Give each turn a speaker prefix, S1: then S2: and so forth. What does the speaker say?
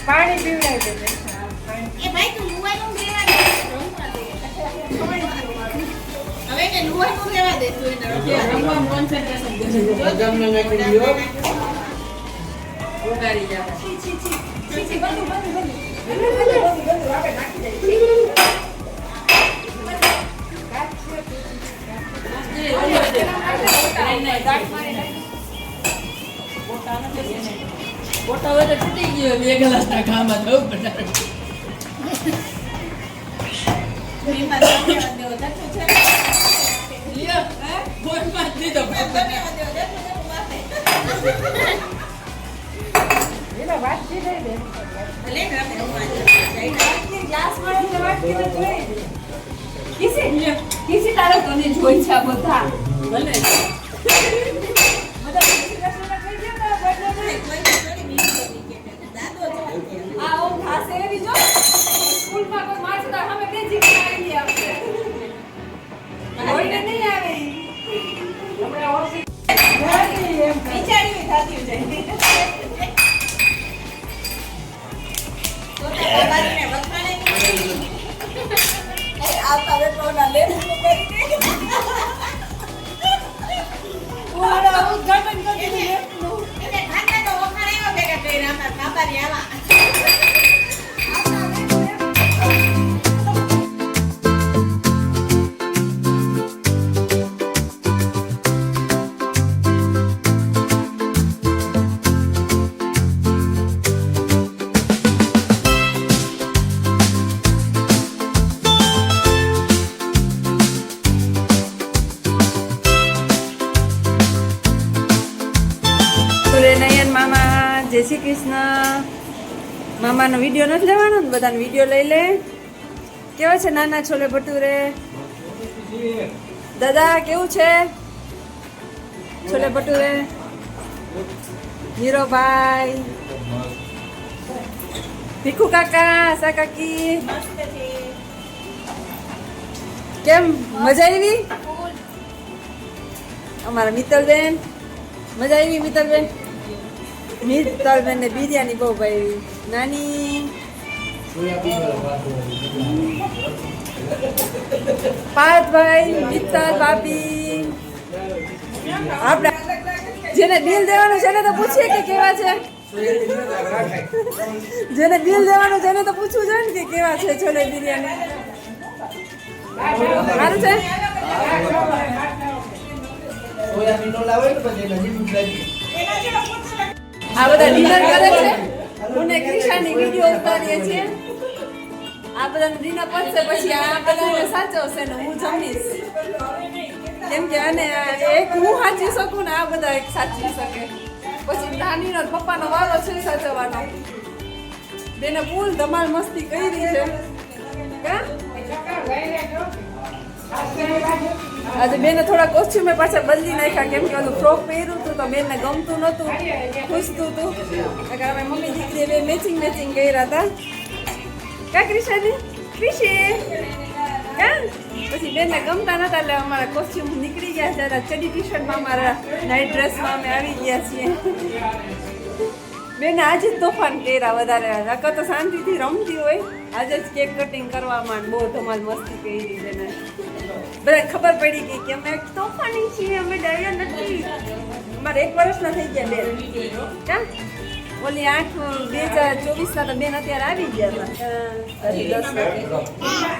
S1: પાણી પીવડાવી દે.
S2: એ ભાઈ તું લુવાનું દેવા દે. હવે કે લુવાનું દેવા દે તું એને. કે રમવા કોન્સન્ટ્રેશન દે.
S3: ગમે નાખી દીયો.
S2: ઉગાડી જા. છી બંધ આપણે નાખી દે.
S1: બોટા વડે તૂટી ગયો બે ગ્લાસના ખામાં થવું પડે.
S2: ધીમા ધન્યવાદ દેવો જતું છે.
S1: લ્યો બોલમાં જ દીધો.
S2: ધન્યવાદ દેવો જતું માથે.
S1: એનો વાટકી દઈ દે.
S2: લે ને આપણે
S1: ગ્લાસ માં વાટકી દે જોઈ દે. કિસી તારો તને જોઈ છે બધા. ભલે નયન મામા જય શ્રી કૃષ્ણ. મામાનો વિડીયો નથી લેવાનો ને, બધાનો વિડીયો લઈ લે. કેવો છે નાના છોલે ભટુરે? દાદા કેવું છે છોલે ભટુરે? હીરોભાઈ, ભીખુ કાકા, આશા કાકી, કેમ મજા આવી? અમારા મિત્તલબેન મજા આવી? મિત્તલબેન ને બિરયાની બહુ ભાઈ. નાની પાર્થભાઈ, મિત્તલ, ભાભી. આપણે જેને બિલ દેવાનું છે એને તો પૂછીએ કે કેવા છે. જેને બિલ દેવાનું છે એને તો પૂછવું જોઈએ ને કે કેવા છે છોલે બિરયાની. સારું છે? આ બધા ડિનર કરે છે. હું ને ક્રિશાની વિડીયો ઉતારીએ છીએ. આ બધાને ડિનર પતશે પછી આ બધાને સાચવશે ને હું જમીશ. કેમ કે આને એક હું સાચી શકું ને આ બધા એક સાચી શકે. પછી નાનીનો પપ્પાનો વારો છે સાચવવાનો. બેને ફૂલ ધમાલ મસ્તી કરી છે. આજે બેને થોડા કોસ્ચ્યુમે પાછા બદલી નાખ્યા. કેમ કે ઓલું ફ્રોક પહેર્યું હતું તો બેનને ગમતું નહોતું, ખુશતું હતું. અમે મમ્મી દીકરી બે મેચિંગ કર્યા હતા. કા ક્રિશાની ક્રિશી કા પછી બેનને ગમતા નતા એટલે અમારા કોસ્ચ્યુમ નીકળી ગયા છે. ચડી ટી શર્ટમાં અમારા નાઇટ ડ્રેસમાં અમે આવી ગયા છીએ. બેને આજે જ તોફાન કર્યા વધારે. નકર તો શાંતિથી રમતી હોય. આજે જ કેક કટિંગ કરવામાં બહુ ધમાલ મસ્તી કરી બેને. બધા ખબર પડી ગઈ કે અમે તોફાની છીએ, અમે ડર્યા નથી. અમારે 1 વર્ષના થઈ ગયા બેન. કા ઓલી 8 2024 ના તો બેન અત્યારે આવી ગયા હતા. 10 વાગે